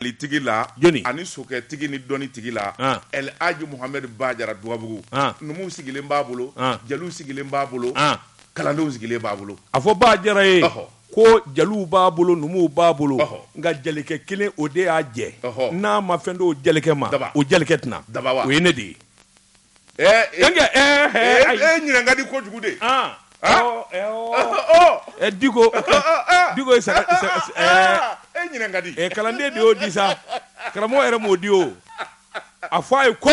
tigi la ani sokɛ tigi ni dɔnni tigi la El Hadji Mohamed Ba Jara Duwabugu numu sigilen b'a bolo jeliw sigilen b'a bolo kalandenw sigilen b'a bolo a fɔ Ba Jara ye ko jeliw b'a bolo numuw b'a bolo nka jelikɛ kelen o de y'a jɛ n'a ma fɛn dɔw jelikɛ ma o jelikɛ tɛna o ye ne de ye ɲinɛn ka di kojugu de Diko ye ɲinɛn ka di kalanden de y'o di sa karamɔgɔ yɛrɛ m'o di o a fɔ a ye ko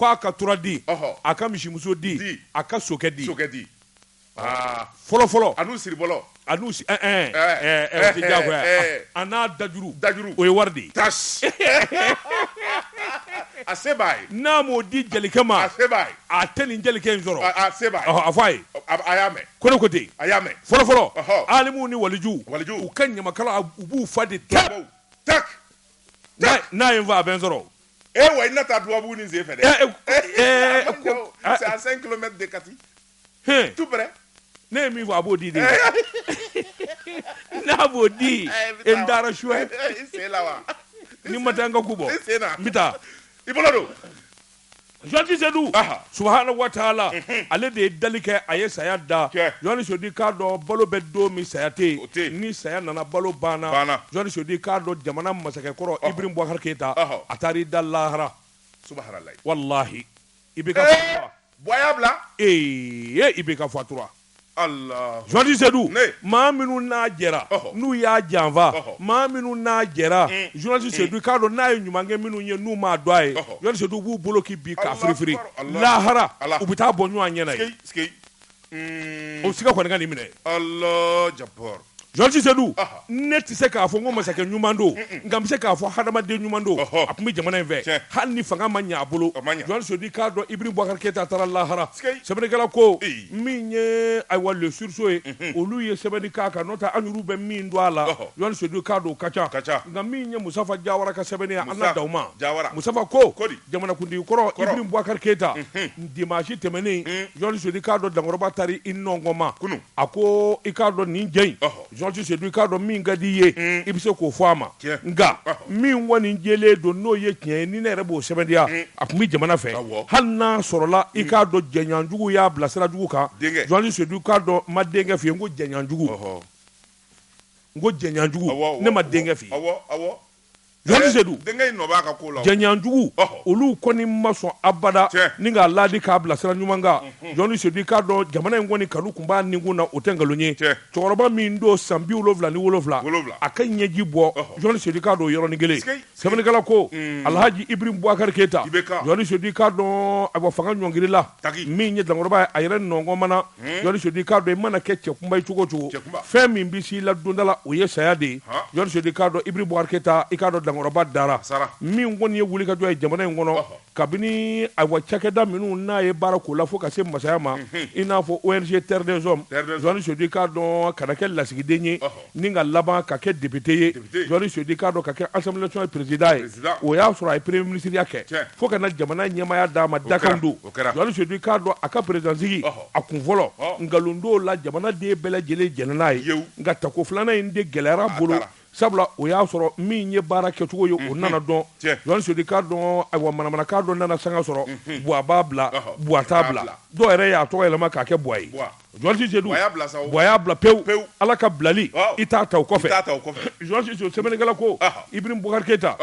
a ka tura di a ka misimuso di a ka sokɛ di fɔlɔfɔlɔ a n'u siribɔlɔ a n'u o tɛ diyagoya a n'a dajuru o ye wari de ye a se b'a ye n'a m'o di jelikɛ ma a se b'a ye a tɛ nin jelikɛ in sɔrɔ a se b'a ye a fɔ a ye a y'a mɛn ko ne ko ten a y'a mɛn fɔlɔfɔlɔ alimuw ni walijuw u ka ɲamakala u b'u fa de tak n'a ye n fa a bɛ n sɔrɔ wa i na taa Duwabugu ni sen fɛ dɛ c'est à 5 km de Kati tout près ne ye min fɔ a b'o di de n'a b'o di n taara suwɛ ni ma taa n ka ku bɔ n bɛ taa i bolo don Joanti Seydou subahana wa taala ale de ye dali kɛ a ye saya da Joanti Seydou k'a dɔn balo bɛ don min saya tɛ yen ni saya nana balo banna Joanti Seydou k'a dɔn jamana masakɛkɔrɔ Ibrahim Boubacar Keita a taara i da lahara subahanallahi wallahi i bɛ ka fatura boya bila i bɛ ka fatura Allah Joanti Seydou maa minnu n'a jɛra n'u y'a janfa maa minnu n'a jɛra Joanti Seydou k'a dɔn n'a ye ɲuman kɛ minnu ye n'u m'a dɔn a ye Joanti Seydou b'u bolo k'i bin k'a firifiri lahara u bɛ taa bɔ ɲɔgɔn ɲɛna ye o siga kɔni ka nin minɛ Allah jabbar Joanti Seydou ne tɛ se k'a fɔ n ko masakɛ ɲuman don nka n bɛ se k'a fɔ hadamaden ɲuman don a tun bɛ jamana in fɛ hali ni fanga ma ɲɛ a bolo Joanti Seydou k'a dɔn Ibrahim Boubacar Keita taara lahara sɛbɛnnikɛla ko min ye ayiwa le sursaut ye olu ye sɛbɛnni k'a kan n'o tɛ an yɛrɛw bɛ min don a la Joanti Seydou k'a dɔn o ka ca nka min ye Musafa Jawara ka sɛbɛnni ye an na dan o ma Musafa ko jamanakuntigi kɔrɔ Ibrahim Boubacar Keita dimanche tɛmɛnen Joanti Seydou k'a dɔn Dankɔrɔba taara i nɔngɔn a ko i k'a dɔn nin jɛ in Joanti Seydou k'a dɔn min ka di i ye i bɛ se k'o fɔ a ma nka min kɔni jɛlen don n'o ye tiɲɛ ye ni ne yɛrɛ b'o sɛbɛntiya a tun bɛ jamana fɛ hali n'a sɔrɔla i k'a dɔn jɛɲɔgɔnjugu y'a bila sira jugu kan Joanti Seydou k'a dɔn n ma denkɛ f'i ye n ko jɛɲɔgɔnjugu ne ma denkɛ f'i ye Joanti Seydou jɛɲɔgɔnjugu olu kɔni ma sɔn abada ni k'a laadi k'a bila sira ɲuman kan Joanti Seydou k'a dɔn jamana in kɔni kanu tun b'a nikun na o tɛ nkalon ye cɛkɔrɔba min don san 77 a ka ɲɛji bɔ Joanti Seydou k'a dɔn yɔrɔnin kelen sɛbɛnnikɛla ko Alhaji Ibrahim Boubacar Keita Joanti Seydou k'a dɔn a fanga ɲɔngirila min ye Dankɔrɔba ye a yɛrɛ nɔngɔn mana Joanti Seydou k'a dɔn i mana kɛ cɛkunba ye cogo o cogo fɛn min bɛ s'i la don dɔ la o ye saya de ye Joanti Seydou k'a dɔn Ibrahim Boubacar Keita i k'a dɔn Dankɔrɔba dara min kɔni ye wulikajɔ ye jamana in kɔnɔ kabini ayiwa cakɛda minnu n'a ye baara k'o la fo ka se masaya ma i n'a fɔ ONG Terre des Hommes Joanti Seydou k'a dɔn ka na kɛ lasigiden ye ni ka laban ka kɛ député ye Joanti Seydou k'a dɔn ka kɛ Assemblée nationale président ye o y'a sɔrɔ a ye premier ministre kɛ fo ka na jamana ɲɛmaya d'a ma dakan don Joanti Seydou k'a dɔn a ka président sigi a kun fɔlɔ nkalon don la jamana den bɛɛ lajɛlen jɛnna n'a ye nka tako filanan in de gɛlɛyara bolo sabula o y'a sɔrɔ min ye baara kɛcogo ye o nana dɔn Joanti Seydou k'a dɔn ayiwa manamanakan dɔ nana sanga sɔrɔ buwa b'a bila buwa t'a bila dɔw yɛrɛ y'a tɔgɔ yɛlɛma k'a kɛ buwa ye Joanti Seydou buwa y'a bila pewu ala ka bilali i t'a ta o kɔfɛ Joanti Seydou sɛbɛnnikɛla ko Ibrahim Boubacar Keita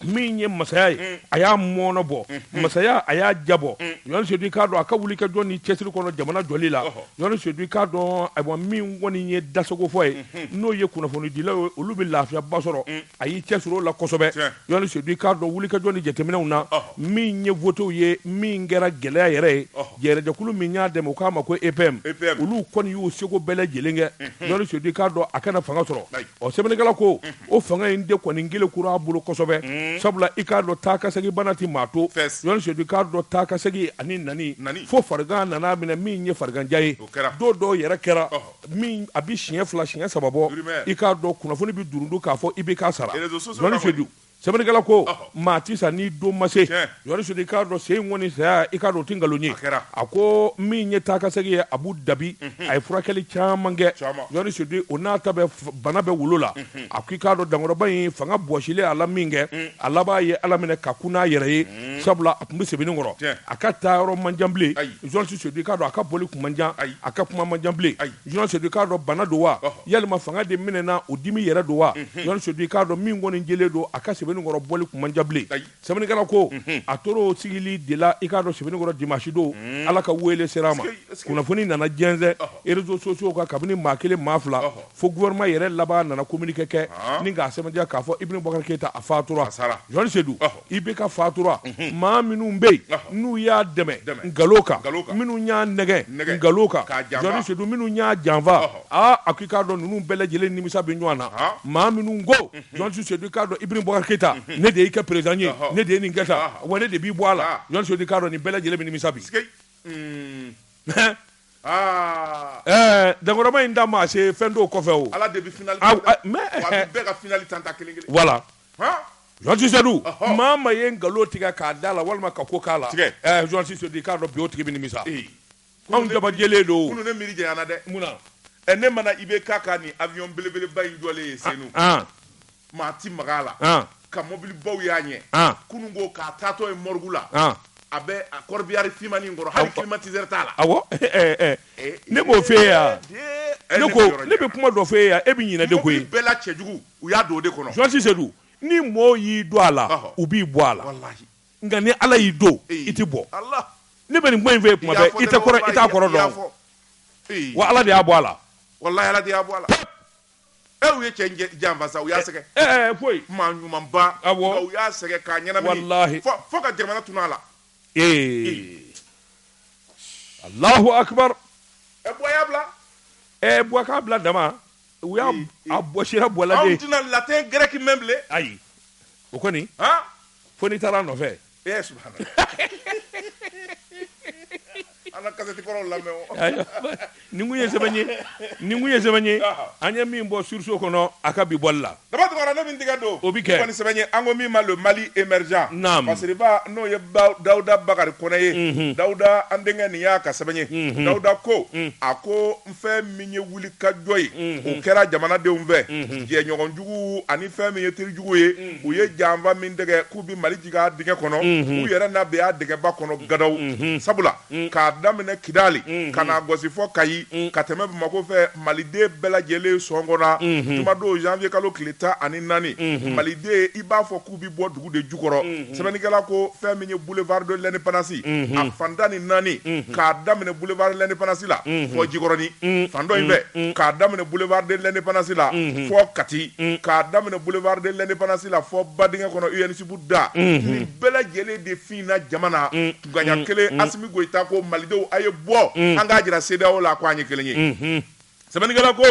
min ye masaya ye a y'a mɔnɔ bɔ masaya a y'a jabɔ Joanti Seydou k'a dɔn a ka wulikajɔ ni cɛsiri kɔnɔ jamana jɔli la Joanti Seydou k'a dɔn ayiwa min kɔni ye dasago fɔ ye n'o ye kunnafonidilaw ye olu bɛ lafiyaba sɔrɔ a y'i cɛsiri o la kosɛbɛ Joanti Seydou k'a dɔn wulikajɔ ni jateminɛw na min ye votew ye min kɛra gɛlɛya yɛrɛ ye jɛrɛjɛkulu min y'a dɛmɛ o k'a ma ko EPM olu kɔni y'u seko bɛɛ lajɛlen kɛ Joanti Seydou k'a dɔn a kana fanga sɔrɔ ɔ sɛbɛnnikɛla ko o fanga in de kɔni kelen kura a bolo kosɛbɛ sabula i k'a dɔn taa ka segin bana ti maa to Joanti Seydou k'a dɔn taa ka segin ani nani fo farigan nana minɛ min ye fariganjan ye don dɔw yɛrɛ kɛra min a bi siɲɛ 2 siɲɛ 3 bɔ i k'a dɔn kunnafoni bi durundu k'a fɔ i bɛ k'a sara Joanti Seydou sɛbɛnnikɛla ko maa ti sa ni don ma se yɔrɔ sodi k'a dɔn sen ŋɔni saya i k'a dɔn o tɛ nkalon ye a ko min ye taa ka segin ye Abu Dabi a ye furakɛli caman kɛ yɔrɔ sodi o n'a ta bɛ bana bɛ wolo la a ko i k'a dɔn dankɔrɔba in fanga bɔsilen a la min kɛ a laban ye Ala minɛ ka kun n'a yɛrɛ ye sabula a tun bɛ sɛbɛnni kɔrɔ a ka taa yɔrɔ man jan bilen yɔrɔ sodi k'a dɔn a ka boli kun man jan a ka kuma man jan bilen yɔrɔ sodi k'a dɔn bana don wa yalima fanga de minɛna o dimi yɛrɛ don wa yɔrɔ sodi k'a dɔn min kɔni jɛlen don a ka sɛbɛnnikɔrɔ bɔli kun man jan bilen sɛbɛnnikɛla ko a tora o sigili de la i k'a dɔn sɛbɛnnikɔrɔ dimanche don Ala ka wele sera a ma kunnafoni nana jɛnsɛn réseaux sociaux kan kabini maa kelen maa fila fo gouvernement yɛrɛ laban nana communiqué kɛ ni k'a sɛbɛntiya k'a fɔ Ibn Boubacar Keita a fatura Jɔni Seydou IBK fatura maa minnu bɛ yen n'u y'a dɛmɛ nkalon kan minnu y'a nɛgɛ nkalon kan Jɔni Seydou minnu y'a janfa a ko i k'a dɔn ninnu bɛɛ lajɛlen nimisa bɛ ɲɔgɔn na maa minnu ko Jɔni Seydou k'a dɔn Ibn Boubacar Keita ne de y'i kɛ président ye ne de ye nin kɛ tan wa ne de b'i bɔ a la Jɔni Seydou k'a dɔn nin bɛɛ lajɛlen bɛ nimisa bi dankɔrɔba in da ma se fɛn dɔw kɔfɛ o Ala de bɛ finali wa a bɛ bɛɛ ka finali tan ta kelen kelen voilà Jɔni Seydou maa ma ye nkalon tigɛ k'a da la walima ka ko k'a la Jɔni Seydou k'a dɔn bi o tigi bɛ nimisa anw dabajɛlen don kunu ne miiri janyana dɛ munna ne mana IBK ka nin avion belebeleba in jɔlen ye Senu maa ti maga a la ka mobilibaw y'a ɲɛ kunun ko k'a taatɔ ye morgue la a bɛ a corbillard fimanin kɔrɔ hali climatiseur t'a la awɔ ne b'o f'e ye yan ne ko ne bɛ kuma dɔ f'e ye yan e bɛ ɲinɛ de koyi bɛɛ la cɛjugu u y'a don o de kɔnɔ Jɔni Seydou ni mɔɔw y'i don a la u b'i bɔ a la nka ni Ala y'i don i tɛ bɔ ne bɛ nin kuma in f'e ye kuma bɛɛ i t'a kɔrɔ dɔn wa Ala de y'a bɔ a la walahi Ala de y'a bɔ a la u ye cɛ janfa sa u y'a sɛgɛ foyi maa ɲumanba u y'a sɛgɛ k'a ɲɛnamini fo ka jamana tunun a la Allahu akbar Boya bila Boya k'a bila dama u y'a bɔsira bɔla de anw tɛna latin grec mɛn bilen ayi o kɔni fo n'i taara a nɔfɛ subhanallah ana kasɛti kɔrɔw lamɛn o nin kun ye sɛbɛn ye an ye min bɔ surso kɔnɔ a ka bi bɔli la daba tɔgɔra ne min tigɛ don o bi kɛ kɔni sɛbɛn ye an ko min ma le Mali émergent Masiriba n'o ye Dawuda Bakari Kɔnɛ ye Dawuda an denkɛ nin y'a ka sɛbɛn ye Dawuda ko a ko fɛn min ye wuli ka jɔ ye o kɛra jamanadenw fɛ jɛɲɔgɔn jugu ani fɛn min ye terijugu ye u ye janfa min dɛgɛ k'u bi Mali jigin a dingɛ kɔnɔ u yɛrɛ n'a bɛ y'a dingɛba kɔnɔ gadaw sabula k'a daminɛ Kidali ka na gosi fɔ Kayi ka tɛmɛ Bamako fɛ maliden bɛɛ lajɛlen sɔngɔnna jumadon janvier kalo tile 14 maliden i b'a fɔ k'u bi bɔ dugu de jukɔrɔ sɛbɛnnikɛla ko fɛn min ye boulevard de l'indépendance a fan 14 k'a daminɛ boulevard de l'indépendance la fɔ Jikɔrɔni fan dɔ in fɛ k'a daminɛ boulevard de l'indépendance la fɔ Kati k'a daminɛ boulevard de l'indépendance la fɔ Badingɛ kɔnɔ UNSB da nin bɛɛ lajɛlen de finna jamana tunganya kelen Asimi Goyita ko malidenw a ye bɔ an k'a jira CEDEAO la ko an ye kelen ye sɛbɛnnikɛla ko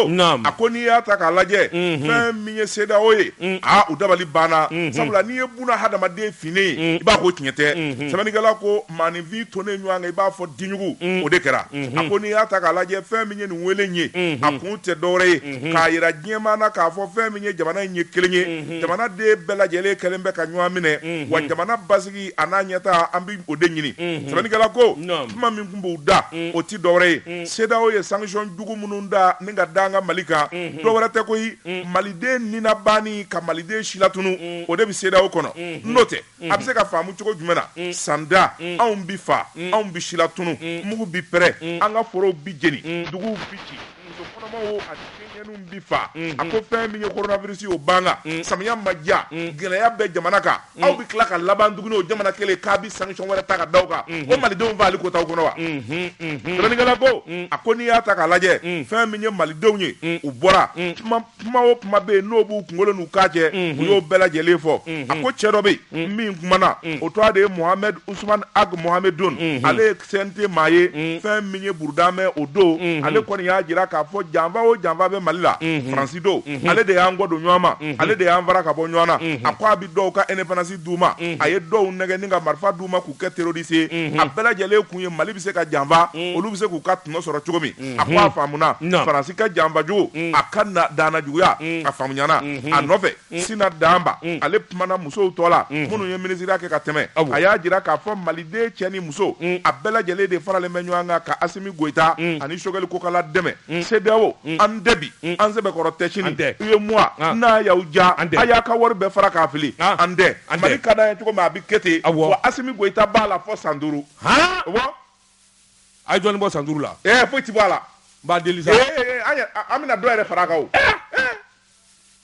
a ko n'i y'a ta k'a lajɛ fɛn min ye CEDEAO ye u dabali banna sabula n'i ye buna hadamaden finnen ye i b'a ko tiɲɛ tɛ sɛbɛnnikɛla ko maaninfin tonnen ɲɔgɔn kan i b'a fɔ diɲugu o de kɛra a ko n'i y'a ta k'a lajɛ fɛn min ye nin wele ye a kun tɛ dɔwɛrɛ ye k'a yira diɲɛmaa na k'a fɔ fɛn min ye jamana in ye kelen ye jamanaden bɛɛ lajɛlen kɛlen bɛ ka ɲɔgɔn minɛ wa jamana basigi a n'a ɲɛtaa an bɛ o de ɲini sɛbɛnnikɛla ko kuma min tun b'u da o tɛ dɔwɛrɛ ye CEDEAO ye sanction jugu minnu da ni ka da an ka Mali kan dɔw wɛrɛ tɛ koyi maliden nina banni ka maliden si latunu o de bɛ CEDEAO kɔnɔ n'o tɛ a bɛ se ka faamu cogo jumɛn na sanda anw bi fa anw bi si latunu mugu bi pɛrɛ an ka forow bi jeni duguw bi ci muso kɔnɔmaw ani denkɛninw bi fa a ko fɛn min ye coronavirus o banna samiya ma ja gɛlɛya bɛ jamana kan aw bi tila ka laban tuguni o jamana kelen k'a bi sanction wɛrɛ ta ka da o kan o malidenw b'ale ko t'aw kɔnɔ wa sɛbɛnnikɛla ko a ko n'i y'a ta k'a lajɛ fɛn min ye malidenw ye u bɔra kuma o kuma bɛ yen n'o b'u kunkolo n'u k'a cɛ u y'o bɛɛ lajɛlen fɔ a ko cɛ dɔ bɛ yen min kumana o tɔgɔ de ye Mohamed Ousmane Ag Mohamedoun ale ye CNT maa ye fɛn min ye burudamɛ o don ale kɔni y'a jira k'a fɔ janfa o janfa bɛ Mali la Faransi do ale de y'an gɔdon ɲɔgɔn ma ale de y'an fara ka bɔ ɲɔgɔn na a ko a bi dɔw ka indépendance d'u ma a ye dɔw nɛgɛ ni ka marifa d'u ma k'u kɛ terroriste a bɛɛ lajɛlen kun ye Mali bɛ se ka janfa olu bɛ se k'u ka tɔnɔ sɔrɔ cogo min a ko a faamuna Faransi ka janfa jugu a ka daana juguya a faamuyana a nɔfɛ Sina Damba ale kumana musow tɔ la minnu ye ministère kɛ ka tɛmɛ a y'a jira k'a fɔ maliden cɛ ni muso a bɛɛ lajɛlen de faralen bɛ ɲɔgɔn kan ka Asimi Goïta ani Choguel Kokala dɛmɛ CEDEAO an dɛbi an sɛbɛkɔrɔ tɛ sini UEMOA n'a y'aw ja a y'a ka wari bɛɛ fara k'a fili an dɛ Mali ka d'an ye cogo min a bɛ kɛ ten wa Asimi Goïta b'a la fɔ san 5 a ye jɔnni bɔ san 5 la foyi ti bɔ a la n b'a deli sa an bɛna dɔ yɛrɛ fara a kan o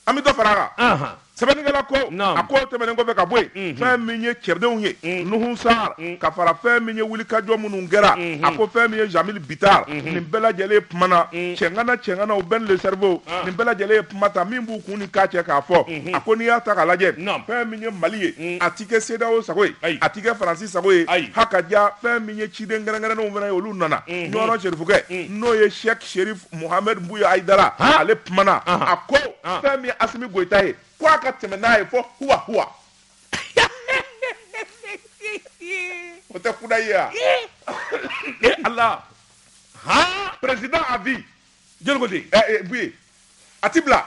an bɛ dɔ fara a kan sɛbɛnnikɛla ko a ko tɛmɛnen kɔfɛ ka bɔ yen fɛn min ye cɛdenw ye Nuhu Sahar ka fara fɛn min ye wulikajɔ minnu kɛra a ko fɛn min ye Jamil Bitar nin bɛɛ lajɛlen kumana cɛnganaw bɛn le cerveau nin bɛɛ lajɛlen ye kuma ta min b'u kun ni k'a cɛ k'a fɔ a ko n'i y'a ta k'a lajɛ fɛn min ye Mali ye a ti kɛ CEDEAO sago ye a ti kɛ Faransi sago ye hakaja fɛn min ye ciden kɛrɛnkɛrɛnnenw fana ye olu nana Ɲɔrɔ Serifukɛ n'o ye Cheikh Sherif Mohamed Bouya Aïdara ale kumana a ko fɛn min ye Asimi Goïta ye ko a ka tɛmɛ n'a ye fɔ huwa o tɛ kuda ye wa Allah président a dit jeli ko ten Buye a ti bila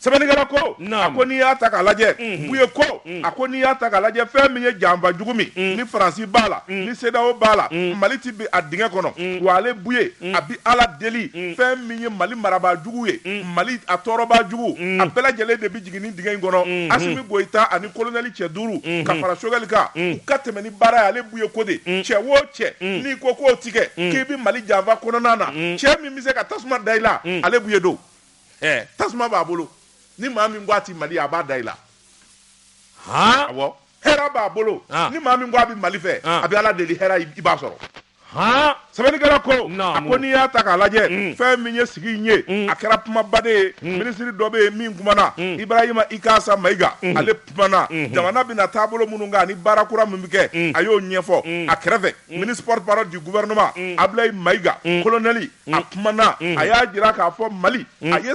sɛbɛnnikɛla ko a ko n'i y'a ta k'a lajɛ Buye ko a ko n'i y'a ta k'a lajɛ fɛn min ye janfa jugu min ni Faransi b'a la ni CEDEAO b'a la Mali ti bi a dingɛ kɔnɔ wa ale Buye a bi Ala deli fɛn min ye Mali marabaa jugu ye Mali a tɔɔrɔbaa jugu a bɛɛ lajɛlen de bi jigin ni dingɛ in kɔnɔ Asimi Goïta ani colonel cɛ 5 ka fara Choguel kan u ka tɛmɛ ni baara ye ale Buye ko de cɛ o cɛ n'i ko k'o ti kɛ k'i bi Mali janfa kɔnɔna na cɛ min bɛ se ka tasuma da i la ale Buye do tasuma b'a bolo ni maa min ko a ti Mali a b'a da i la awɔ hɛrɛ b'a bolo ni maa min ko a bɛ Mali fɛ a bɛ Ala deli hɛrɛ i b'a sɔrɔ sɛbɛnnikɛla ko a ko n'i y'a ta k'a lajɛ fɛn min ye sigi in ye a kɛra kumabaden ye minisiri dɔ bɛ yen min kumana Ibrahima Ikasa Mayiga ale kumana jamana bɛna taabolo minnu kan ani baara kura min bɛ kɛ a y'o ɲɛfɔ a kɛrɛfɛ ministre porte-parole du gouvernement Ablaye Mayiga colonel a kumana a y'a jira k'a fɔ Mali a ye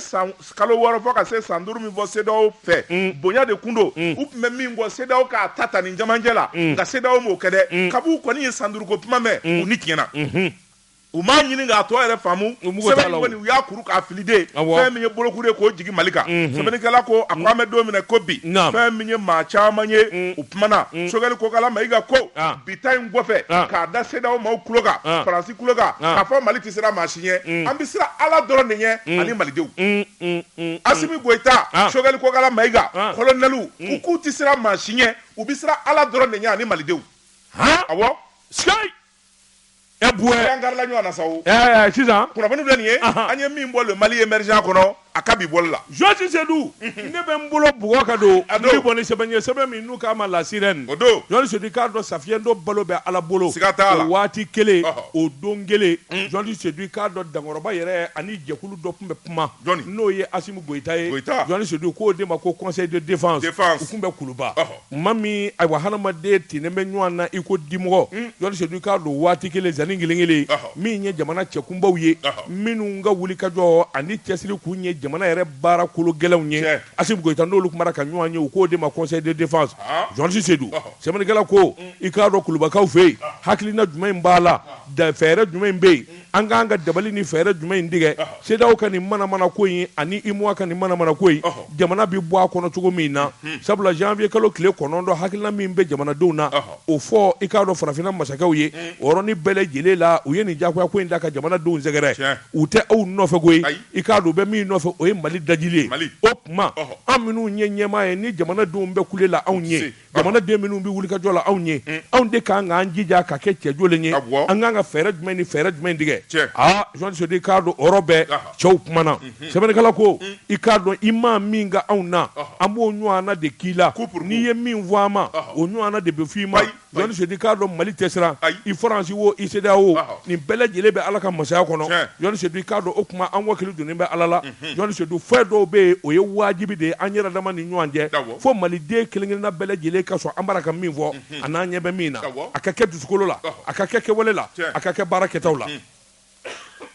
kalo 6 fɔ ka se san 5 min fɔ CEDEAO fɛ bonya de kun don u tun bɛ min fɔ CEDEAO k'a ta nin jamajɛ la nka CEDEAO m'o kɛ dɛ kab'u kɔni ye san 5 ko kuma mɛn u ni tiɲɛna u m'a ɲini k'a tɔ yɛrɛ faamu sɛbɛn kɔni u y'a kuru k'a fili de fɛn min ye bolokuru ye k'o jigi Mali kan sɛbɛnnikɛla ko a ko an bɛ don minɛ ko bi fɛn min ye maa caman ye u kumana Choguel Kokala Mayiga ko bi ta in kɔfɛ k'a da CEDEAO maaw kulo kan Faransi kulo kan k'a fɔ Mali tɛ siran maa si ɲɛ an bɛ siran Ala dɔrɔn de ɲɛ ani malidenw Asimi Goïta Choguel Kokala Mayiga colonel u k'u tɛ siran maa si ɲɛ u bɛ siran Ala dɔrɔn de ɲɛ ani malidenw awɔ Buye an garila ɲɔgɔn na sa o sisan kunnafoni filɛ nin ye an ye min bɔ le Mali émergent kɔnɔ a ka bi bɔli la Georges Sedou ne bɛ n bolo bugɔ ka don n bɔ ni sɛbɛn ye sɛbɛn min n'u k'a ma la sirène o don Georges Sedou k'a dɔn Safiyɛn dɔ balo bɛ Ala bolo siga t'a la o waati kelen o don kelen Georges Sedou k'a dɔn Dankɔrɔba yɛrɛ ani jɛkulu dɔ tun bɛ kuma n'o ye Asimi Goïta ye Georges Sedou k'o de ma ko conseil de défense u tun bɛ kuluba maa min ayiwa hadamaden tinen bɛ ɲɔgɔn na i ko dimɔgɔ Georges Sedou k'a dɔn waati kelen zanni kelen min ye jamana cɛkunbaw ye minnu ka wulikajɔ ani cɛsiri kun ye jamana yɛrɛ baara kolo gɛlɛnw ye Asimi Goïta n'olu kumara ka ɲɔgɔn ye u k'o de ma conseil de défense Georges Sedou sɛbɛnnikɛla ko i k'a dɔn kulubakaw fɛ yen hakilina jumɛn b'a la fɛɛrɛ jumɛn bɛ yen an k'an ka dabali ni fɛɛrɛ jumɛn in tigɛ CEDEAO ka nin manamana ko in ani UEMOA ka nin manamana ko in jamana bi bɔ a kɔnɔ cogo min na sabula janvier kalo tile 9 hakilina min bɛ jamanadenw na o fɔ i k'a dɔn farafinna masakɛw ye o yɔrɔnin bɛɛ lajɛlen la u ye nin diyagoya ko in da ka jamanadenw sɛgɛrɛ u tɛ aw nɔfɛ koyi i k'a dɔn u bɛ min nɔfɛ o ye Mali dajili ye o tuma an minnu ye ɲɛmaa ye ni jamanadenw bɛ kule la anw ye jamanaden minnu bɛ wulikajɔ la anw ye anw de k'an k'an jija ka kɛ cɛjolen ye an k'an ka fɛɛrɛ jumɛn ni fɛɛrɛ jumɛn tigɛ Georges Sedou i k'a dɔn o yɔrɔ bɛɛ cɛw kumana sɛbɛnnikɛla ko i k'a dɔn i maa min ka anw na an b'o ɲɔgɔnna de k'i la n'i ye min fɔ an ma o ɲɔgɔnna de bɛ f'i ma Georges Sedou i k'a dɔn Mali tɛ siran i Faransi wo i CEDEAO nin bɛɛ lajɛlen bɛ Ala ka masaya kɔnɔ Georges Sedou i k'a dɔn o kuma an wakili donnen bɛ Ala la Georges Sedou fɛn dɔw bɛ yen o ye wajibi de ye an yɛrɛ dama ni ɲɔgɔn cɛ fo maliden kelen-kelenna bɛɛ lajɛlen ka sɔn an bara ka min fɔ a n'an ɲɛ bɛ min na a ka kɛ dusukolo la a ka kɛ kɛwale la a ka kɛ baara kɛtaw la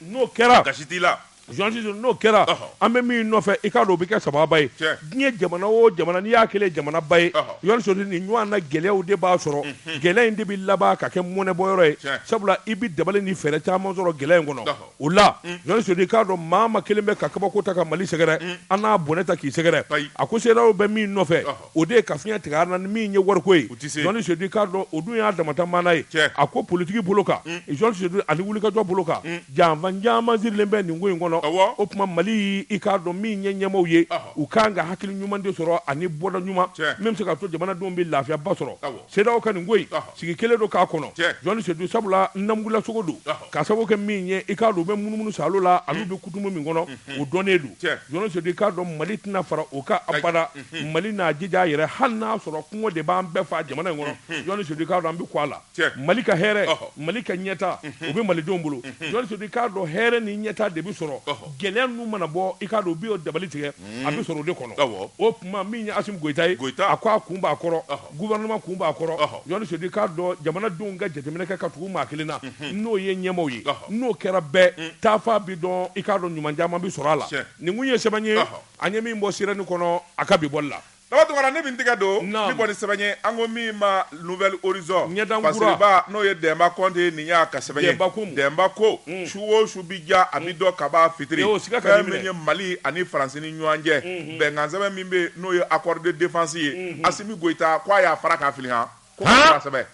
n'o kɛra gasi t'i la n'o kɛra an bɛ min nɔfɛ i k'a dɔn o bɛ kɛ sababa ye diɲɛ jamana o jamana n'i y'a kɛlen jamanaba ye Jɔn Sodi nin ɲɔgɔn na gɛlɛyaw de b'a sɔrɔ gɛlɛya in de bɛ laban ka kɛ mɔnɛbɔyɔrɔ ye sabula i bɛ dabali ni fɛɛrɛ caman sɔrɔ gɛlɛya in kɔnɔ o la Jɔn Sodi k'a dɔn maa ma kelen bɛ ka kabako ta ka Mali sɛgɛrɛ an n'a bɔnɛ ta k'i sɛgɛrɛ a ko CEDEAO bɛ min nɔfɛ o de ye ka fiɲɛ tigɛ an na ni min ye wariko ye Jɔn Sodi k'a dɔn o dun y'a damata maana ye a ko politiki bolo kan Jɔn Sodi ani wulikajɔ bolo kan janfan caman sirilen bɛ nin ko in kɔnɔ o tuma Mali i k'a dɔn min ye ɲɛmaaw ye u kan ka hakili ɲuman de sɔrɔ ani bɔda ɲuman min bɛ se ka to jamanadenw bɛ lafiyaba sɔrɔ CEDEAO ka nin ko in sigi kelen do k'a kɔnɔ Jɔn Sodi sabula namugula sogo do ka sababu kɛ min ye i k'a dɔn u bɛ munumunu salo la olu bɛ kutumu min kɔnɔ o dɔnnen do Jɔn Sodi k'a dɔn Mali tɛna fara o ka abada Mali n'a jija a yɛrɛ hali n'a sɔrɔ kɔngɔ de b'an bɛɛ fa jamana in kɔnɔ Jɔn Sodi k'a dɔn an bɛ kɔ a la Mali ka hɛrɛ Mali ka ɲɛta o bɛ malidenw bolo Jɔn Sodi k'a dɔn hɛrɛ ni ɲɛta de bɛ sɔrɔ gɛlɛya ninnu mana bɔ i k'a dɔn u bɛ dabali tigɛ a bɛ sɔrɔ o de kɔnɔ o tuma min ye Asimi Goyita ye a ko a kun b'a kɔrɔ gouvernement kun b'a kɔrɔ Jɔn Sodi k'a dɔn jamanadenw ka jateminɛ kɛ ka tugu maa kelen na n'o ye ɲɛmaaw ye n'o kɛra bɛɛ taafa bi dɔn i k'a dɔn ɲuman caman bi sɔrɔ a la nin kun ye sɛbɛn ye an ye min bɔ sirani kɔnɔ a ka bi bɔli la Labatokara ne bɛ n tɛgɛ don ni bɔ ni sɛbɛn ye an ko min ma Nouvelle Horizon Fasiriba n'o ye Demba Kɔnte nin y'a ka sɛbɛn ye Demba ko su o su bi ja a bi dɔ kaba fitiri fɛn min ye Mali ani Faransi ni ɲɔgɔn cɛ bɛnkan sɛbɛn min bɛ n'o ye accord de défense ye Asimi Goyita k'a y'a fara k'a fili han ko k'a sɛbɛn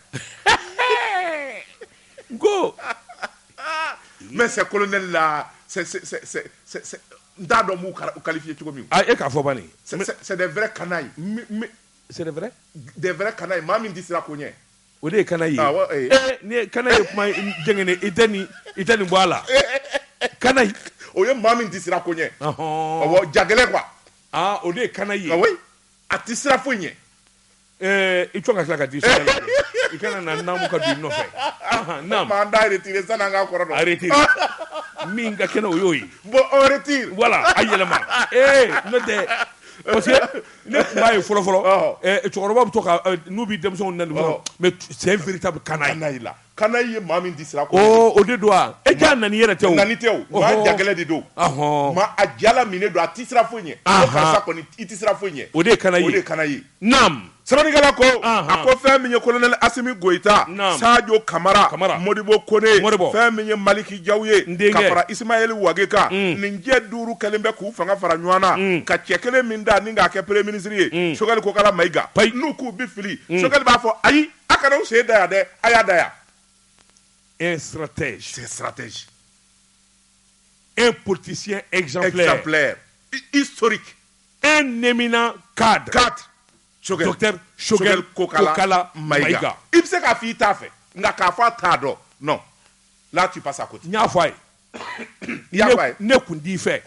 ko mais c'est colonel là c'est n t'a dɔn m'u qualifié cogo min e k'a fɔ bani c'est des vrais canailles c'est des vrais canailles maa min tɛ sira ko ɲɛ o de ye canaille ye ni ye canaille ye kuma jɛngɛnɛ i tɛ nin bɔ a la canaille o ye maa min tɛ sira ko ɲɛ awɔ jagɛlɛ quoi o de ye canaille ye awɔ a tɛ sira foyi ɲɛ i tɔn ka tila ka di sɔrɔ la i kana na naamu ka don i nɔfɛ naamu maa da retire sanni an k'a kɔrɔ dɔn a retire min ka kɛnɛ o y'o ye bon on retire voilà a yɛlɛma n'o tɛ parce que ne tun b'a ye fɔlɔ cɛkɔrɔba bɛ to ka n'u bɛ denmisɛnw nani fɔlɔ mais c'est un véritable canaille la canaille ye maa min tɛ sira ko o de don wa e jaa nani yɛrɛ tɛ o nani tɛ o maa jagɛlɛ de don maa a jala minɛ don a tɛ sira foyi ɲɛ ko karisa kɔni i tɛ sira foyi ɲɛ o de ye canaille ye naam sɛbɛnnikɛla ko a ko fɛn min ye colonel Asimi Goyita Sadio Kamara Modibo Kone fɛn min ye Maliki Jaw ye ka fara Ismaël Ouagé kan nin jɛ duuru kɛlen bɛ k'u fanga fara ɲɔgɔn na ka cɛ kelen min da ni k'a kɛ premier ministre ye Choguel Kokala Mayiga n'u k'u bi fili Choguel b'a fɔ ayi a kana u sen da yan dɛ a y'a da yan un stratège c'est stratège un politicien exemplaire historique un éminent cadre Docteur Choguel Kokala Mayiga i bɛ se k'a fɔ i t'a fɛ nka k'a fɔ a t'a dɔn non là tu passes à côté n y'a fɔ a ye ne kun t'i fɛ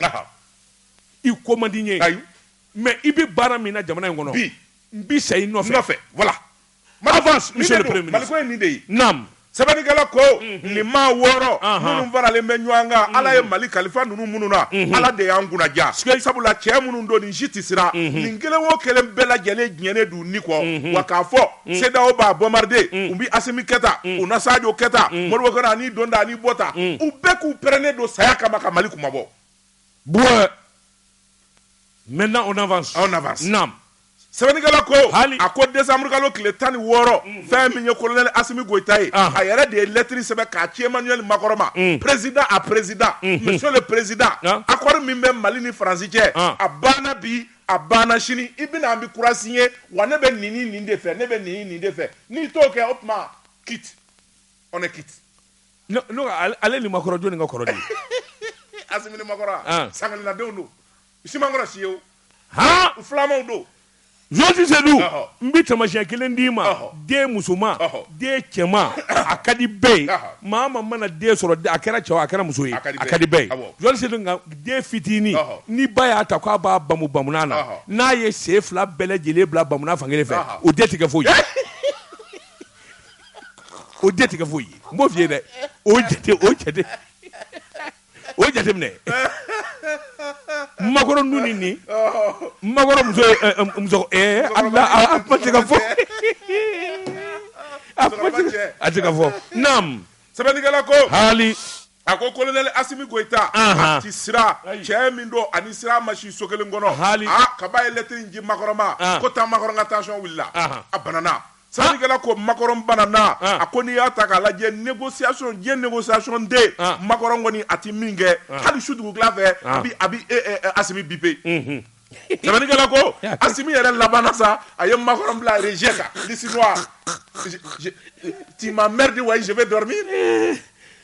i ko man di n ye mais i bɛ baara min na jamana in kɔnɔ bi n bɛ sa i nɔfɛ voilà avance monsieur le premier ministre Maliko ye nin de ye naam sɛbɛnnikɛla ko nin maa wɔɔrɔ minnu faralen bɛ ɲɔgɔn kan ala ye Mali kalifa ninnu minnu na ala de y'an kunnaja sabula cɛ minnu don nin si tɛ siran nin kelen o kelen bɛɛ lajɛlen diɲɛnen d'u ni kɔ wa k'a fɔ CEDEAO b'a bombarder u bɛ Asimi kɛta u na Sadio kɛta Modibo Kone ani donda ani bɔta u bɛɛ k'u pɛrɛnnen don saya kama ka Mali kumabɔ maintenant on avance naam sɛbɛnnikɛla ko a ko décembre kalo tile 16 fɛn min ye colonel Asimi Goyita ye a yɛrɛ de ye lettre sɛbɛn k'a ci Emmanuel Macron ma président à président monsieur le président accord min bɛ Mali ni Faransi cɛ a banna bi a banna sini i bɛna an bɛ kura signé wa ne bɛ nin de fɛ ne bɛ nin de fɛ n'i t'o kɛ o tuma quitte on est quitte ale ni Macron jɔnni ka kɔrɔ de ye Asimi ni Macron sangalinadenw don Simankɔrɔ si ye o Fulamaw don Jɔnsi Sedu n bɛ tamasiyɛn kelen d'i ma den musoman den cɛman a ka di bɛɛ ye maa ma mana den sɔrɔ a kɛra cɛ a kɛra muso ye a ka di bɛɛ ye Jɔnsi Sedu nka den fitinin ni ba y'a ta k'a b'a bamu bamunan na n'a ye sen fila bɛɛ lajɛlen bila bamunan fankelen fɛ o den tɛ kɛ foyi ye o den tɛ kɛ foyi ye n b'o f'i ye dɛ o jateminɛ Makɔrɔ nuni ni Makɔrɔ muso Allah a tɛ ka fɔ a tɛ ka fɔ naam sɛbɛnnikɛla ko hali a ko colonel Assimi Goïta a ti sira cɛ min don ani sira ma si so kelen kɔnɔ kaba ye lettre in ji Macron ma ko taa Macron ka tension wulila a banana sanikɛla ko Macron banana a ko n'i y'a ta k'a lajɛ négociation de Macron kɔni a ti min kɛ hali su dugukila fɛ a bi Assimi bipe sanikɛla ko Assimi yɛrɛ labanna sa a ye Macron bila rejet kan liste noire tu m'emmerdes ouais je vais dormir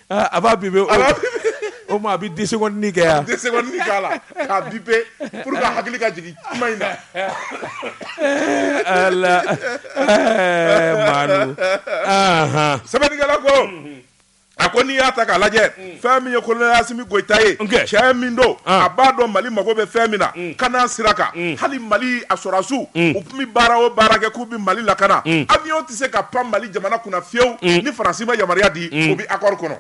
a b'a bipe o ma a bi 10 secondes ni kɛ yan 10 secondes ni k'a la k'a bipe pour que hakili ka jigin kuma in na ala Manu sɛbɛnnikɛla ko a ko n'i y'a ta k'a lajɛ fɛn min ye colonel Assimi Goïta ye cɛ min don a b'a dɔn Mali mago bɛ fɛn min na kana sira kan hali Mali a sɔrɔsiw u tun bɛ baara o baara kɛ k'u bɛ Mali lakana avion tɛ se ka pan Mali jamana kunna fiyewu ni Faransi ma yamaruya di o bɛ accord kɔnɔ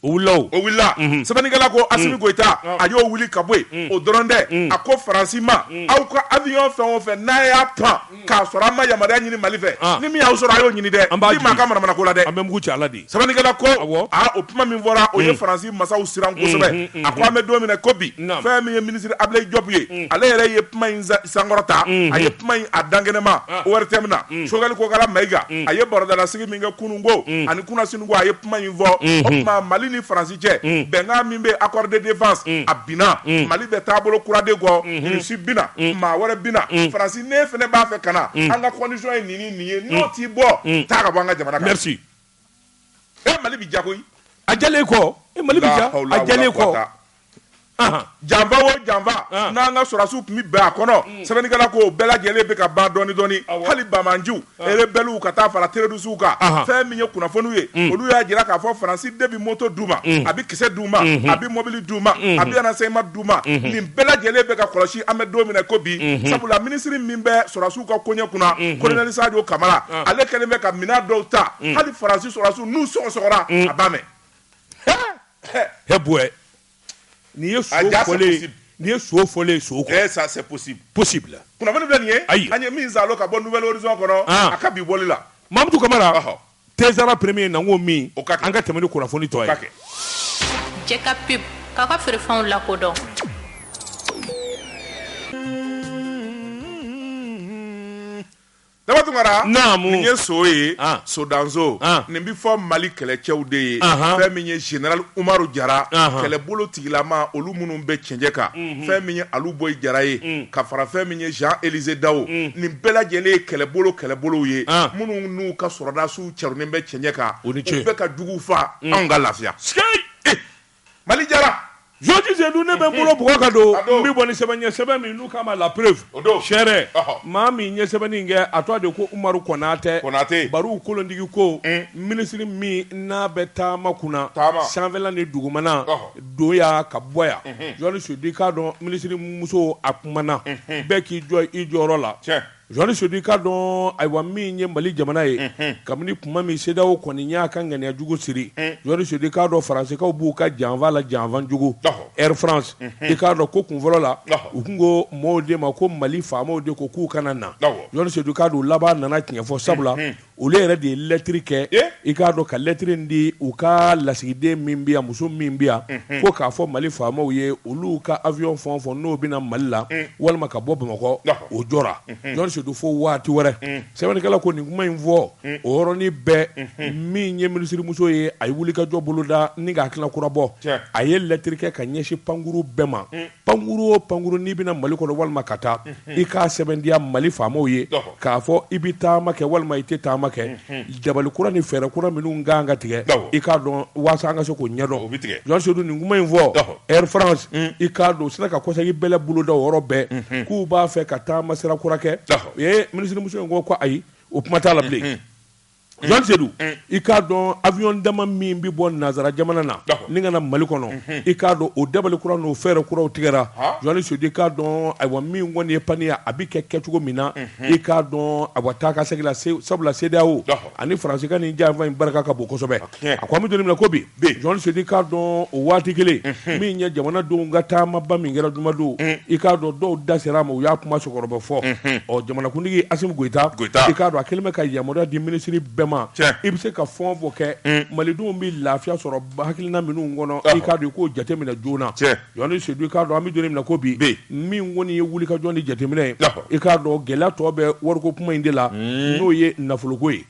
o wulila sɛbɛnnikɛla ko Assimi Goïta a y'o wuli ka bɔ yen o dɔrɔn tɛ a ko Faransi ma aw ka avion fɛn o fɛn n'a y'a pan k'a sɔrɔ an ma yamaruya ɲini Mali fɛ ni min y'aw sɔrɔ a y'o ɲini dɛ ni maa ka manamana ko la dɛ an bɛ mugu ci ala de sɛbɛnnikɛla ko o kuma min fɔra o ye Faransi masaw siran kosɛbɛ a ko an bɛ don min na ko bi fɛn min ye ministre Ablaye Diop ye ale yɛrɛ ye kuma in sankɔrɔta a ye kuma in a dankɛnɛma o wɛrɛ tɛ min na Choguel Kokara Mayiga a ye barodalasigi min kɛ kunun ko ani kunasini ko a ye kuma in fɔ o kuma Mali ni Faransi cɛ bɛnkan min bɛ accord de défense a binna Mali bɛ taabolo kura de kɔ Rusi bina maa wɛrɛ bina Faransi ne fɛnɛ b'a fɛ ka na an ka condition ye nin ye n'o t'i bɔ taa ka bɔ an ka jamana kan merci Mali bi ja koyi a jalen kɔ Mali bi ja a jalen kɔ janfa o janfa n'an ka sɔrɔsiw tun bɛ bɛn a kɔnɔ sɛbɛnnikɛla ko bɛɛ lajɛlen bɛ ka ban dɔɔni dɔɔni hali Bamanjiw rebelles ka taa fara terroristes kan fɛn min ye kunnafoniw ye olu y'a jira k'a fɔ Faransi de bɛ moto d'u ma a bɛ kisɛ d'u ma a bɛ mobili d'u ma a bɛ renseignement d'u ma nin bɛɛ lajɛlen bɛ ka kɔlɔsi an bɛ don min na ko bi sabula minisiri min bɛ sɔrɔsiw ka koɲɛ kunna colonel Sadio Kamara ale kɛlen bɛ ka minɛn dɔw ta hali Faransi sɔrɔsiw n'u sɔgɔsɔgɔra a b'a mɛn Ni ye so fɔlen so kɔ ça c'est possible kunnafoni filɛ nin ye an ye min zalo ka bɔ Nouvelle Horizon kɔnɔ a ka bi bɔli la Mamadou Kamara Tezara premier na ngo min an ka tɛmɛ ni kunnafoni tɔ ye Jeka pub k'a ka feerefɛnw lakodɔn Dabatungara nin ye so ye Sodanzo nin bi fɔ Mali kɛlɛcɛw de ye fɛn min ye Général Umaru Jara kɛlɛbolo tigilama olu minnu bɛ cɛnjɛ kan fɛn min ye Alu Boyi Jara ye ka fara fɛn min ye Jean-Élisée Dawo nin bɛɛ lajɛlen ye kɛlɛbolow ye minnu n'u ka sɔrɔdasiw cɛrunin bɛ cɛnjɛ kan u bɛ ka juguw fa anw ka lafiya Mali Jara Jodi Zedou ne bɛ bolo bugɔ ka don n bɛ bɔ ni sɛbɛn min n'u k'a ma la preuve sɛrɛ maa min ye sɛbɛnni kɛ a tɔgɔ de ko Umaru Konatɛ bari kolondigi ko minisiri min n'a bɛ taama kunna sanfɛla ni dugumana don y'a ka bɔ yan Jɔni Sodi k'a dɔn minisiri muso a kumana bɛɛ k'i jɔ i jɔyɔrɔ la Jɔni Sodi k'a dɔn ayiwa min ye Mali jamana ye kabini kuma min CEDEAO kɔni y'a ka ŋaniya jugu siri Jɔni Sodi k'a dɔn Faransikaw b'u ka janfa la janfan jugu Air France i k'a dɔn ko kunfɔlɔ la u kun ko mɔɔw de ma ko Mali faamaw de ko k'u kana na Jɔni Sodi k'a dɔn laban nana tiɲɛ fɔ sabula olu yɛrɛ de ye lettre kɛ i k'a dɔn ka lettre in di u ka lasigiden min bɛ yan muso min bɛ yan ko k'a fɔ Mali faamaw ye olu ka avion fɛn o fɛn n'o bɛna Mali la walima ka bɔ Bamakɔ o jɔra Jɔni Sodi fo waati wɛrɛ sɛbɛnnikɛla ko nin kuma in fɔ o yɔrɔnin bɛɛ min ye minisiri muso ye a ye wulikajɔ boloda ni k'a tila kura bɔ a ye lettre kɛ ka ɲɛsin pankuru bɛɛ ma pankuru o pankuru n'i bɛna Mali kɔnɔ walima ka taa i k'a sɛbɛndiya Mali faamaw ye k'a fɔ i bɛ taama kɛ walima i tɛ taama kɛ dabali kura ni fɛɛrɛ kura minnu kan ka tigɛ i k'a dɔn waasa an ka se k'o ɲɛdɔn Jɔni Sodi nin kuma in fɔ Air France i k'a dɔn sina ka kɔsɛgi bɛlɛ boloda o yɔrɔ bɛɛ k'u b'a fɛ ka taama sira kura kɛ u ye minisiri muso in ko ayi o kuma t'a la bilen Jɔni Sedi i k'a dɔn avion dama min bɛ bɔ nanzara jamana na ni ka na Mali kɔnɔ i k'a dɔn o dabali kura n'o fɛɛrɛ kuraw tigɛra Jɔni Sedi i k'a dɔn ayiwa min kɔni ye paniya a bɛ kɛ kɛcogo min na i k'a dɔn ayiwa taa ka segin la sabula CEDEAO ani Faransi ka nin janfa in barika ka bon kosɛbɛ a ko an bɛ don min na ko bi Jɔni Sedi i k'a dɔn o waati kelen min ye jamanadenw ka taamaba min kɛra jumadon i k'a dɔn dɔw da sera a ma u y'a kuma sɔgɔrɔbɛ fɔ ɔ jamanakuntigi Assimi Goïta i k'a dɔn a kɛlen bɛ ka yamaruya di minisiri bɛɛ dama i bɛ se ka fɔn fɔ kɛ malidenw bɛ lafiya sɔrɔ hakilina minnu kɔnɔ i k'a dɔn i k'o jateminɛ joona Yɔrɔni Seydou i k'a dɔn an bɛ don min na ko bi min kɔni ye wulikajɔ ni jateminɛ ye i k'a dɔn gɛlɛya tɔ bɛ wariko kuma in de la n'o ye nafoloko ye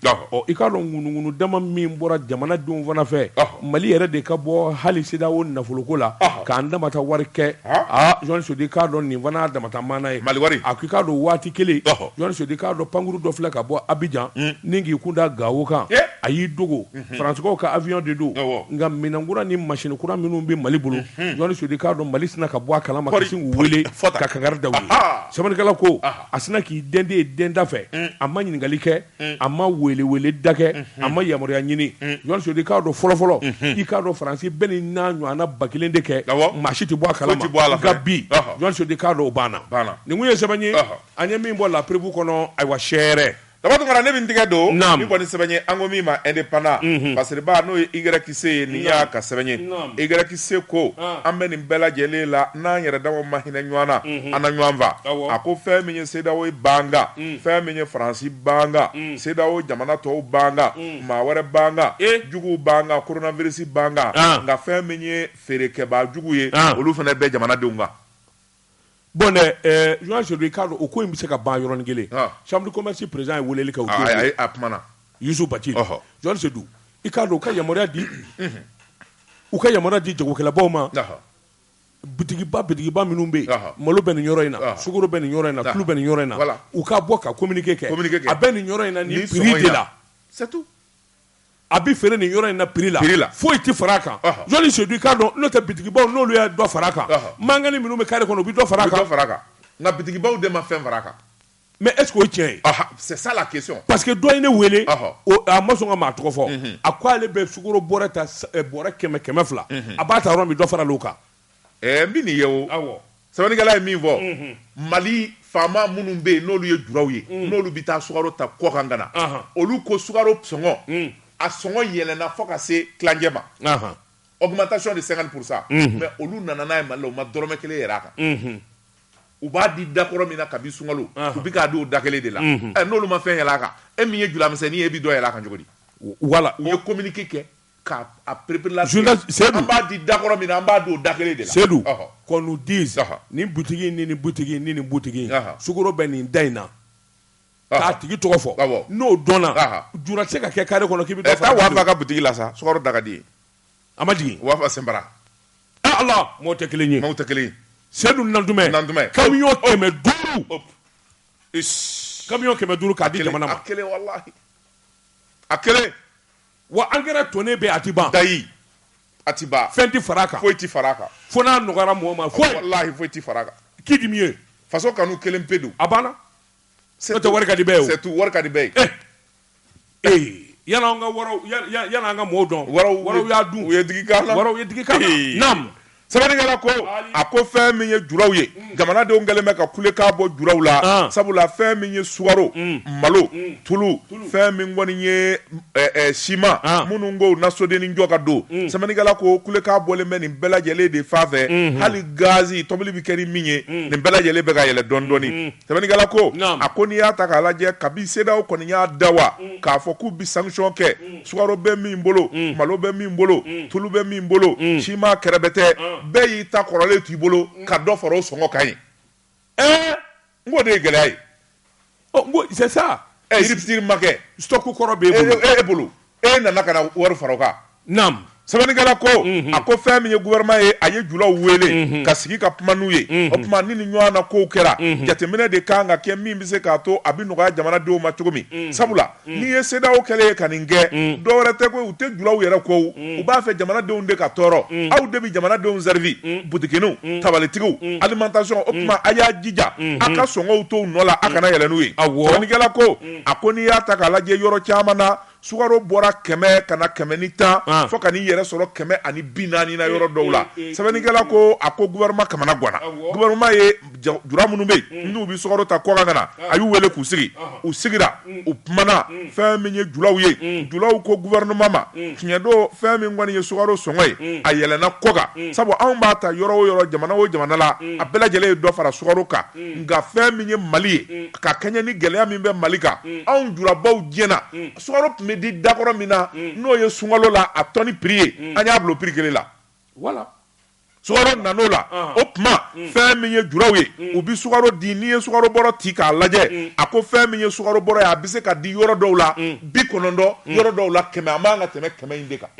i k'a dɔn ŋunuŋunu dama min bɔra jamanadenw fana fɛ Mali yɛrɛ de ka bɔ hali CEDEAO nafoloko la k'an damata wari kɛ Yɔrɔni Seydou i k'a dɔn nin fana y'a damata maana ye a ko i k'a dɔn waati kelen Yɔrɔni Seydou i k'a dɔn pankuru dɔ filɛ ka bɔ Abidjan ni k'i kun da Gawo kan a y'i dogo Faransikaw ka avion de don nka minɛnkura ni machine kura minnu bɛ Mali bolo Yɔrɔni Seydou i k'a dɔn Mali sina ka bɔ a kalama ka sin k'u wele ka kangari da u ye sɛbɛnnikɛla ko a sina k'i den de ye den da fɛ a ma ɲininkali kɛ a ma wele da kɛ a ma yamaruya ɲini Yɔrɔni Seydou i k'a dɔn fɔlɔfɔlɔ i k'a dɔn Faransi bɛɛ ni n'a ɲɔgɔnna ba kelen de kɛ maa si tɛ bɔ a kalama nka bi Yɔrɔni Seydou i k'a dɔn o banna nin kun ye sɛbɛn ye an ye min bɔ la prévu kɔnɔ ayiwa sɛɛrɛ Dabatungara ne bɛ n tigɛ don ni kɔni sɛbɛn ye an ko min ma indépendant parce que n'o ye YC ye nin y'a ka sɛbɛn ye YC ko an bɛ nin bɛɛ lajɛlen la n'an yɛrɛ dama ma hinɛ ɲɔgɔn na an na ɲɔgɔn fa a ko fɛn min ye CEDEAO ye banga fɛn min ye Faransi banga CEDEAO jamana tɔw banga maa wɛrɛ banga juguw banga coronavirus banga nka fɛn min ye feerekɛbaa jugu ye olu fana bɛɛ jamanadenw kan. Bon Yɔrɔni Seydou i k'a dɔn o ko in bɛ se ka ban yɔrɔnin kelen chambre de commerce président ye weleli kɛ o don a kumana Youssou Bathily Yɔrɔni Seydou i k'a dɔn u ka yamaruya di jagokɛlabaw ma bitigiba minnu bɛ yen malo bɛ nin yɔrɔ in na sukaro bɛ nin yɔrɔ in na tulu bɛ nin yɔrɔ in na u ka bɔ ka communiqué kɛ a bɛ nin yɔrɔ in na ni prix de la c'est tout a bɛ feere nin yɔrɔ in na prix la foyi tɛ fara a kan Yɔrɔni Seydou i k'a dɔn n'o tɛ bitigibaw n'olu ye dɔ fara a kan mangani minnu bɛ carré kɔnɔ u bɛ dɔ fara a kan nka bitigibaw de ma fɛn fara a kan mais est-ce que o ye tiɲɛ ye c'est ça la question parce que dɔ ye ne wele a ma sɔn ka maa tɔgɔ fɔ a ko ale bɛ sukaro bɔrɛ ta bɔrɛ 100 a b'a ta yɔrɔ min dɔ fara l'o kan n bɛ nin ye o sɛbɛnnikɛla ye min fɔ Mali faama minnu bɛ yen n'olu ye juraw ye n'olu bɛ taa sukaro ta kɔ kan ka na olu ko sukaro sɔngɔ a sɔngɔ yɛlɛnna fo ka se tilancɛ ma augmentation de 50% mais olu nana n'a ye Mali la u ma dɔrɔmɛ kelen yɛrɛ a kan u b'a di dakɔrɔ min na kabi sunkalo u bɛ k'a di o da kelen de la n'olu ma fɛn yɛlɛ a kan e min ye juramisɛnnin ye e bɛ dɔ yɛlɛ a kan cogo di voilà u ye communiqué kɛ k'a préparer an b'a di dakɔrɔ min na an b'a di o da kelen de la Seydou qu'on nous dise nin butigi ni nin butigi ni nin butigi sukaro bɛ nin da in na k'a tigi tɔgɔ fɔ n'o dɔnna jura tɛ se ka kɛ carré kɔnɔ k'i bɛ dɔ fara taa Wafa ka butigi la sa sukaro da ka di ye a ma jigin Wafa Sɛnbara Allah mɔɔ tɛ kelen ye Seydou Nantumɛ camion 500 k'a di jamana ma a kelen wa engrais tonné bɛ a ti ban dayi a ti ban fɛn tɛ fara a kan foyi tɛ fara a kan fo n'a nɔgɔyara mɔgɔ ma wallahi foyi tɛ fara a kan qui dit mieux faso kanu kelen pe don a banna n'o tɛ wari ka di bɛɛ ye c'est tout wari ka di bɛɛ ye yan'an ka mɔɔw dɔn waraw y'a dun u ye digi k'a la waraw ye digi k'a la naam sɛbɛnnikɛla ko a ko fɛn min ye juraw ye jamanadenw kɛlen bɛ ka kulekan bɔ juraw la sabula fɛn min ye sukaro malo tulu fɛn min kɔni ye siman minnu ko nasodenni jɔ ka don sɛbɛnnikɛla ko kulekan bɔlen bɛ nin bɛɛ lajɛlen de fan fɛ hali gazi tobili bɛ kɛ ni min ye nin bɛɛ lajɛlen bɛ ka yɛlɛ dɔɔni sɛbɛnnikɛla ko a ko n'i y'a ta k'a lajɛ kabi CEDEAO kɔni y'a da wa k'a fɔ k'u bi sanction kɛ sukaro bɛ min bolo malo bɛ min bolo tulu bɛ min bolo siman kɛrɛbɛ tɛ bɛɛ y'i ta kɔrɔlen t'i bolo ka dɔ fara o sɔngɔ kan ye n k'o de ye gɛlɛya ye n ko c'est ça yirifitiri ma kɛ stock kɔrɔ b'e bolo e nana ka na wari fara o kan naam sɛbɛnnikɛla ko a ko fɛn min ye gouvernement ye a ye julaw wele ka sigi ka kuma n'u ye o tuma ni nin ɲɔgɔn na kow kɛra jateminɛ de kan ka kɛ min bɛ se k'a to a bɛ nɔgɔya jamanadenw ma cogo min sabula n'i ye CEDEAO kɛlen ye ka nin kɛ dɔwɛrɛ tɛ ko u tɛ julaw yɛrɛ kɔ u b'a fɛ jamanadenw de ka tɔɔrɔ aw de bɛ jamanadenw servi butikiniw tabalitigiw alimentation o tuma a y'a jija a ka sɔngɔw to u nɔ la a kana yɛlɛ n'u ye sɛbɛnnikɛla ko a ko n'i y'a ta k'a lajɛ yɔrɔ caman na sukaro bɔra 100 ka na 110 fo ka n'i yɛrɛ sɔrɔ 140 na yɔrɔ dɔw la sɛbɛnnikɛla ko a ko gouvernement kamana ganna gouvernement ye jura minnu bɛ yen n'u bɛ sukaro ta kɔkan ka na a y'u wele k'u sigi u sigira u kumana fɛn min ye julaw ye julaw ko gouvernement ma tiɲɛ don fɛn min kɔni ye sukaro sɔngɔ ye a yɛlɛnna kɔkan sabu anw b'a ta yɔrɔ o yɔrɔ jamana o jamana la a bɛɛ lajɛlen ye dɔ fara sukaro kan nka fɛn min ye Mali ye ka kɛɲɛ ni gɛlɛya min bɛ Mali kan anw jurabaw diɲɛna sukaro tun bɛ di dakɔrɔ min na n'o ye sunkalo la a tɔni prix ye an y'a bila o prix kelen la voilà sukaro nan'o la o tuma fɛn min ye juraw ye u bi sukaro di n'i ye sukaro bɔrɔ ti k'a lajɛ a ko fɛn min ye sukaro bɔrɔ ye a bɛ se ka di yɔrɔ dɔw la 90 yɔrɔ dɔw la 100 a man ka tɛmɛ 100 in de kan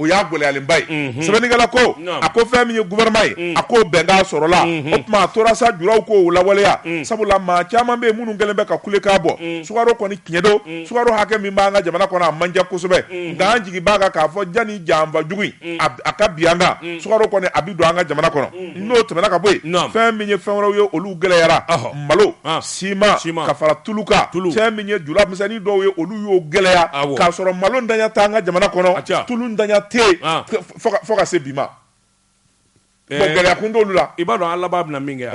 o y'a gɛlɛyalenba ye sɛbɛnnikɛla ko a ko fɛn min ye gouvernement ye a k'o bɛnkan sɔrɔla o tuma a tora sa juraw k'o lawaleya sabula maa caman bɛ yen minnu kɛlen bɛ ka kulekan bɔ sukaro kɔni tiɲɛ don sukaro hakɛ min b'an ka jamana kɔnɔ a man ca kosɛbɛ nka an jigi b'a kan k'a fɔ janni janfa jugu in a ka bi an kan sukaro kɔni a bɛ don an ka jamana kɔnɔ n'o tɛmɛna ka bɔ yen fɛn min ye fɛn wɛrɛw ye olu gɛlɛyara malo siman ka fara tulu kan fɛn min ye jula misɛnnin dɔw ye olu y'o gɛlɛya k'a sɔrɔ malo ntanya t'an ka jamana kɔnɔ tulu ntanya fo ka se bi ma bon gɛlɛya kun t'olu la i b'a dɔn an laban bɛna min kɛ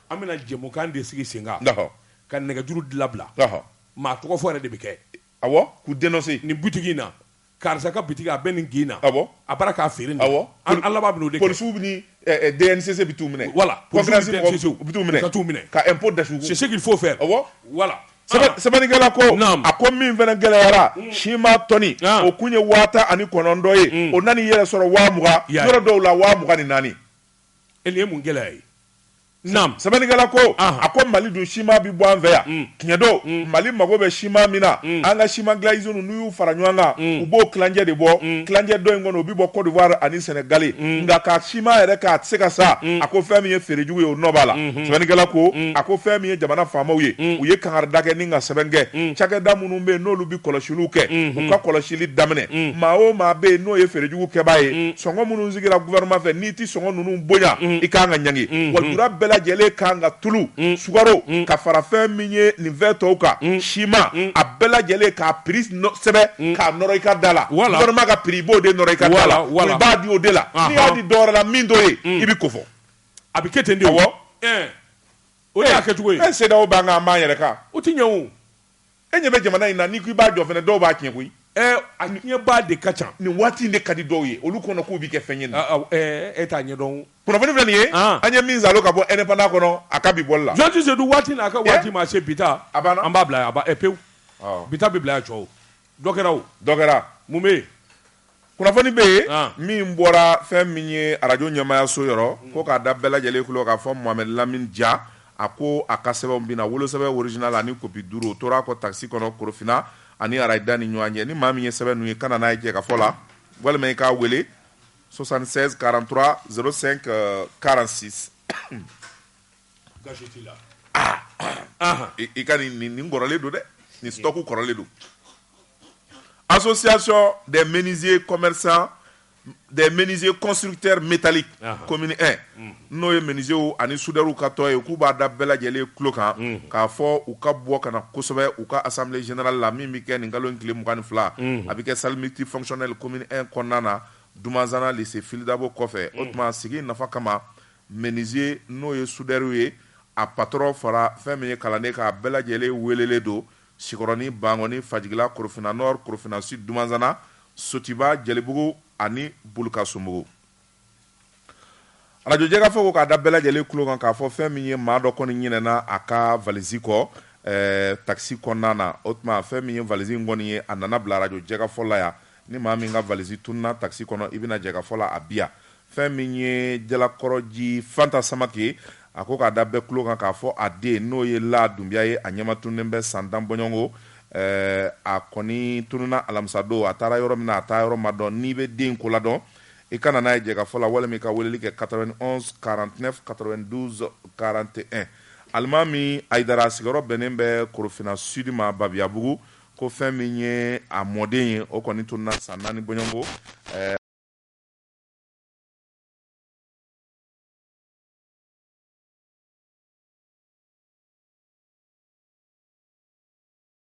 an bɛna jɛmukan de sigi sen kan ka nɛgɛjuru dilabila maa tɔgɔ fɔ yɛrɛ de bɛ kɛ awɔ k'u dénoncer nin butigi in na karisa ka butigi a bɛ nin gin na a bara k'a feere nin awɔ an laban bɛna o de kɛ polisiw ni DNCC bɛ t'u minɛ voilà conférence mɔgɔw bɛ t'u minɛ ka impôt dasugu c'est ce qu'il faut faire awɔ voilà sɛbɛnnikɛla ko a ko min fana gɛlɛyara siman tɔni o kun ye 59 ye o nani yɛrɛ sɔrɔ 20,000 yɔrɔ dɔw la 24,000 nin ye mun gɛlɛya ye naam sɛbɛnnikɛla ko a ko Mali dun siman bi bɔ an fɛ yan tiɲɛ don Mali mago bɛ siman min na an ka siman dilan usine n'u y'u fara ɲɔgɔn kan u b'o kilancɛ de bɔ kilancɛ dɔ in kɔnɔ o bi bɔ Côte d'Ivoire ani Sénégal nka ka siman yɛrɛ k'a tɛ se ka sa a ko fɛn min ye feerejugu ye o nɔ b'a la sɛbɛnnikɛla ko a ko fɛn min ye jamana faamaw ye u ye kangarida kɛ ni ka sɛbɛn kɛ cakɛda minnu bɛ yen n'olu bi kɔlɔsiliw kɛ u ka kɔlɔsili daminɛ maa o maa bɛ yen n'o ye feerejugu kɛbaa ye sɔngɔ minnu sigira gouvernement fɛ n'i ti sɔngɔ ninnu bonya i kan ka ɲangi wa jura bɛɛ lajɛlen kan ka tulu sukaro ka fara fɛn min ye nin fɛn tɔw kan siman a bɛɛ lajɛlen k'a prix sɛbɛn k'a nɔrɔ i ka da la gouvernement ka prix i b'o de nɔrɔ i ka da la i b'a di o de la n'i y'a di dɔ wɛrɛ la min t'o ye i bɛ kofɔ a bɛ kɛ ten de awɔ o de y'a kɛcogo ye CEDEAO b'an kan an b'an yɛrɛ kan o ti ɲɛ o e ɲɛ bɛ jamana in na n'i ko i b'a jɔ fɛnɛ dɔw b'a tiɲɛ koyi a ɲɛbaa de ka ca nin waati in de ka di dɔw ye olu kɔnɔ k'u bɛ kɛ fɛn ye e t'a ɲɛdɔn kunnafoni filɛ nin ye an ye min zalo ka bɔ indépendant kɔnɔ a ka bi bɔli la Jean Seydou waati n'a ka waati ma se bi ta an b'a bila yan pewu bi ta bɛ bila yan cɔ dɔ kɛra mun bɛ yen kunnafoni bɛ yen min bɔra fɛn min ye arajo ɲɛmaayaso yɔrɔ ko k'a da bɛɛ lajɛlen kulo k'a fɔ Mohamed Lamine Dia a ko a ka sɛbɛnw bɛna wolosɛbɛn original ani kopi 5 o tora kɔ taxi kɔnɔ Korofina ani Arayida ni ɲɔgɔn cɛ ni maa min ye sɛbɛn ninnu ye kana n'a ye jɛ ka fɔ la walima i k'a wele 76 43 05 46 gasi t'i la i ka nin kɔrɔlen don dɛ nin stock kɔrɔlen don association des menuisiers commerçants des menuisiers constructeurs métalliques commune 1 n'o ye menuisiers ani soudeurs ka tɔ ye k'u b'a da bɛɛ lajɛlen tulo kan k'a fɔ u ka bɔ ka na kosɛbɛ u ka assemblée générale la min bɛ kɛ nin kalo in tile 22 a bɛ kɛ salle multifonctionnelle commune 1 kɔnɔna na Dumazana lycée Filidabo kɔfɛ o tuma sigi nafa kama menuisier n'o ye soudeurs ye a patron fara fɛn min ye kalanden k'a bɛɛ lajɛlen welelen don Sikɔrɔni Bangɔni Fajigila Korofina Nord Korofina Sud Dumazana Sotiba Jelibugu ani Bulukasumugu radio jɛka fɔ ko k'a da bɛɛ lajɛlen kulo kan k'a fɔ fɛn min ye maa dɔ kɔni ɲinɛna a ka valise kɔ taxi kɔnɔna na o tuma fɛn min ye valise in kɔni ye a nana bila radio jɛka fɔ la yan ni maa min ka valise tununa taxi kɔnɔ i bɛna jɛka fɔ la a bi yan fɛn min ye Jalakɔrɔji Fanta Samake a ko k'a da bɛɛ kulo kan k'a fɔ a den n'o ye La Dunbiya ye a ɲɛma tununnen bɛ san 10 bɔɲɔngo a kɔni tununa alamisa don a taara yɔrɔ min na a taa yɔrɔ ma dɔn n'i bɛ den ko la dɔn i kana n'a ye jɛka fɔ la walima i ka weleli kɛ 91 49 92 41 Alimami Ayidara sigiyɔrɔ bɛnnen bɛ Korofina Sud ma Babiyabugu ko fɛn min ye a mɔden ye o kɔni tununa san 4 bɔɲɔngo